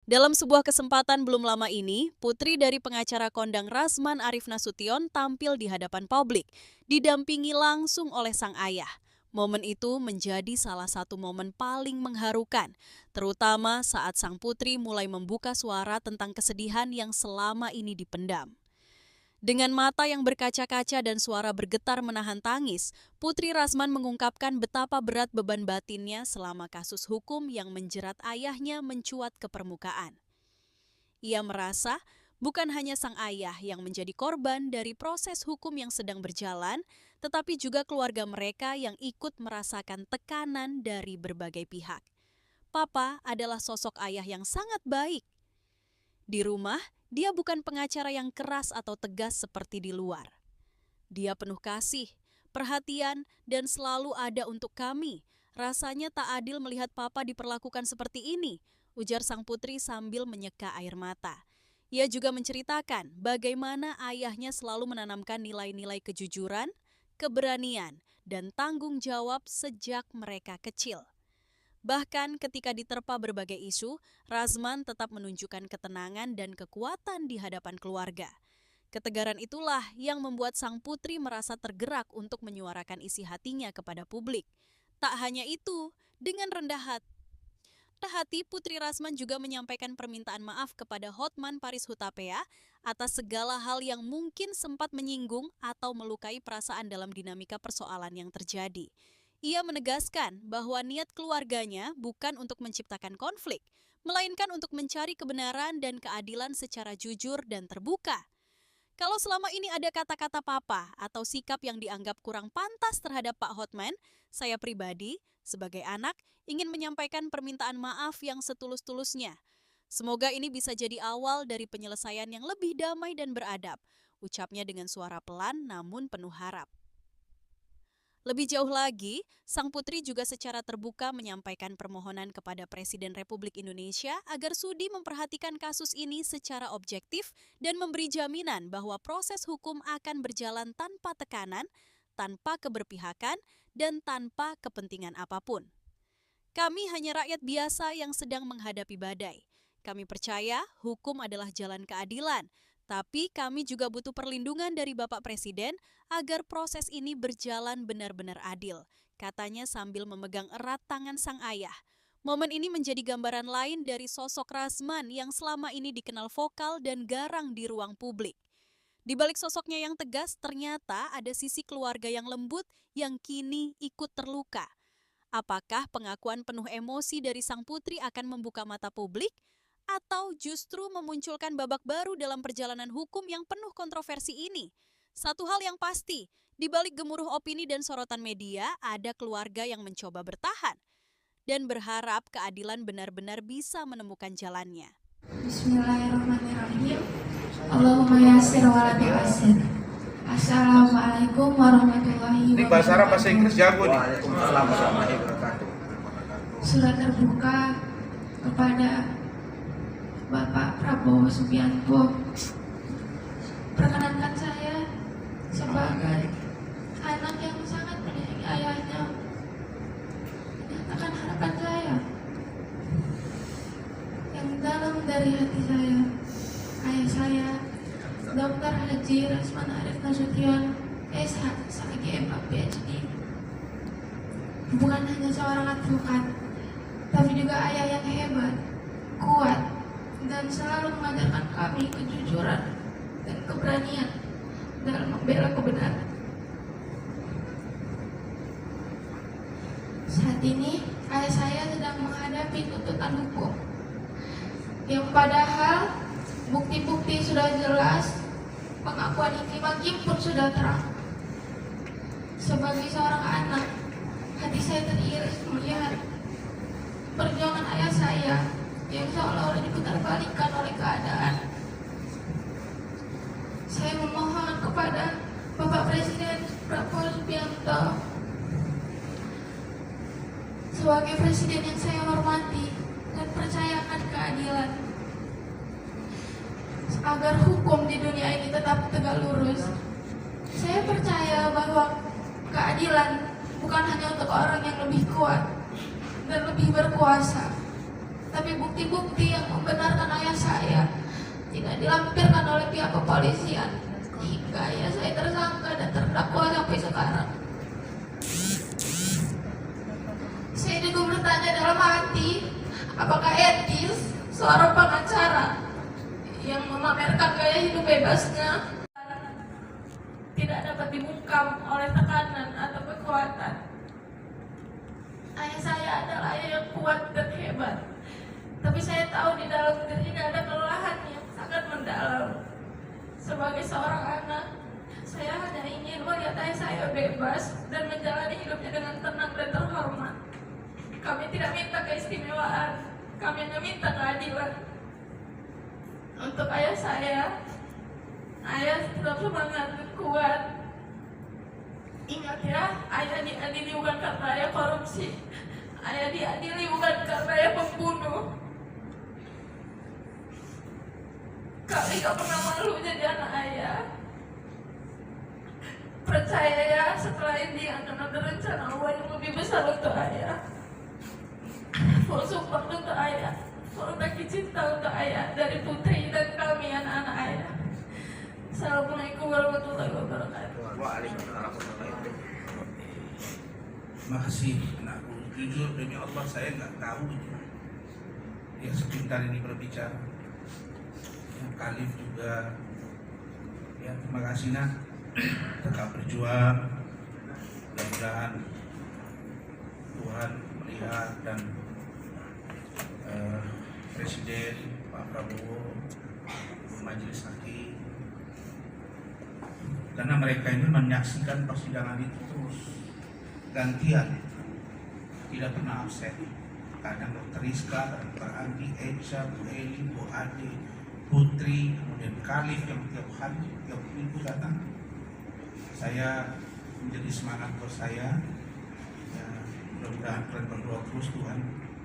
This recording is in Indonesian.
Dalam sebuah kesempatan belum lama ini, putri dari pengacara kondang Rasman Arif Nasution tampil di hadapan publik, didampingi langsung oleh sang ayah. Momen itu menjadi salah satu momen paling mengharukan, terutama saat sang putri mulai membuka suara tentang kesedihan yang selama ini dipendam. Dengan mata yang berkaca-kaca dan suara bergetar menahan tangis, Putri Rasman mengungkapkan betapa berat beban batinnya selama kasus hukum yang menjerat ayahnya mencuat ke permukaan. Ia merasa bukan hanya sang ayah yang menjadi korban dari proses hukum yang sedang berjalan, tetapi juga keluarga mereka yang ikut merasakan tekanan dari berbagai pihak. Papa adalah sosok ayah yang sangat baik. Di rumah, dia bukan pengacara yang keras atau tegas seperti di luar. Dia penuh kasih, perhatian, dan selalu ada untuk kami. Rasanya tak adil melihat Papa diperlakukan seperti ini, ujar sang putri sambil menyeka air mata. Ia juga menceritakan bagaimana ayahnya selalu menanamkan nilai-nilai kejujuran, keberanian, dan tanggung jawab sejak mereka kecil. Bahkan ketika diterpa berbagai isu, Rasman tetap menunjukkan ketenangan dan kekuatan di hadapan keluarga. Ketegaran itulah yang membuat sang putri merasa tergerak untuk menyuarakan isi hatinya kepada publik. Tak hanya itu, dengan rendah hati Putri Rasman juga menyampaikan permintaan maaf kepada Hotman Paris Hutapea atas segala hal yang mungkin sempat menyinggung atau melukai perasaan dalam dinamika persoalan yang terjadi. Ia menegaskan bahwa niat keluarganya bukan untuk menciptakan konflik, melainkan untuk mencari kebenaran dan keadilan secara jujur dan terbuka. Kalau selama ini ada kata-kata papa atau sikap yang dianggap kurang pantas terhadap Pak Hotman, saya pribadi, sebagai anak, ingin menyampaikan permintaan maaf yang setulus-tulusnya. Semoga ini bisa jadi awal dari penyelesaian yang lebih damai dan beradab, ucapnya dengan suara pelan namun penuh harap. Lebih jauh lagi, sang putri juga secara terbuka menyampaikan permohonan kepada Presiden Republik Indonesia agar sudi memperhatikan kasus ini secara objektif dan memberi jaminan bahwa proses hukum akan berjalan tanpa tekanan, tanpa keberpihakan, dan tanpa kepentingan apapun. Kami hanya rakyat biasa yang sedang menghadapi badai. Kami percaya hukum adalah jalan keadilan, tapi kami juga butuh perlindungan dari Bapak Presiden agar proses ini berjalan benar-benar adil, katanya sambil memegang erat tangan sang ayah. Momen ini menjadi gambaran lain dari sosok Rasman yang selama ini dikenal vokal dan garang di ruang publik. Di balik sosoknya yang tegas, ternyata ada sisi keluarga yang lembut yang kini ikut terluka. Apakah pengakuan penuh emosi dari sang putri akan membuka mata publik? Atau justru memunculkan babak baru dalam perjalanan hukum yang penuh kontroversi ini? Satu hal yang pasti, di balik gemuruh opini dan sorotan media, ada keluarga yang mencoba bertahan dan berharap keadilan benar-benar bisa menemukan jalannya. Bismillahirrahmanirrahim. Allahumma yassir wa la tu'assir. Assalamualaikum warahmatullahi Ini bahasa Arab, bahasa Inggris jago nih. Waalaikumsalam warahmatullahi wabarakatuh. Surat terbuka kepada Bapak Prabowo Subianto. Perkenankan saya sebagai anak yang sangat menyayangi ayahnya menyatakan harapan saya yang dalam dari hati saya. Ayah saya, Dr. Haji Rasman Arif Nasution, SH, SAGM, PhD, bukan hanya seorang advokat, tapi juga ayah yang hebat, kuat, dan selalu mengajarkan kami kejujuran dan keberanian dalam membela kebenaran. Saat ini, ayah saya sedang menghadapi tuntutan hukum yang padahal bukti-bukti sudah jelas, pengakuan hakim pun sudah terang. Sebagai seorang anak, hati saya teriris melihat perjuangan ayah saya yang seolah-olah diputarbalikkan oleh keadaan. Saya memohon kepada Bapak Presiden Prabowo Subianto sebagai presiden yang saya hormati dan percayakan keadilan agar hukum di dunia ini tetap tegak lurus. Saya percaya bahwa keadilan bukan hanya untuk orang yang lebih kuat dan lebih berkuasa, tapi bukti-bukti yang membenarkan dilampirkan oleh pihak kepolisian hingga ayah saya tersangka dan terdakwa sampai sekarang. Saya juga bertanya dalam hati, apakah etis seorang pengacara yang memamerkan gaya hidup bebasnya tidak dapat dibungkam oleh tekanan atau kekuatan. Ayah saya adalah ayah yang kuat dan hebat, tapi saya tahu di dalam dirinya ada kelelahan yang sangat mendalam. Sebagai seorang anak, saya hanya ingin melihat ayah saya bebas dan menjalani hidupnya dengan tenang dan terhormat. Kami tidak minta keistimewaan, kami hanya minta keadilan. Untuk ayah saya, ayah tetap semangat dan kuat. Ingat ya, ayah diadili bukan karena ayah korupsi. Ayah diadili bukan karena ayah pembunuh. Kami gak pernah malu jadi anak ayah. Percaya ya, setelah ini akan ada rencana Allah yang lebih besar untuk ayah. Full support untuk ayah, full bagi cinta untuk ayah dari Putri dan kami anak-anak ayah. Assalamualaikum warahmatullahi wabarakatuh. Waalaikumsalam warahmatullahi wabarakatuh. Makasih anakku, jujur demi Allah saya nggak tahu yang sepintar ini berbicara, yang Khalif juga. Ya terima kasih nak, tetap berjuang. Mudah-mudahan Tuhan melihat dan Presiden Pak Prabowo, Majelis Hakim, karena mereka ini menyaksikan persidangan itu terus gantian, tidak pernah absen. Kadang Dr. Rizka, Dr. Andi, Echa, Bu Eli, Bu Ade, Putri, kemudian Khalif yang tiap hari, tiap minggu datang. Saya menjadi semangat buat saya. Ya, mudah-mudahan kalian berdoa terus Tuhan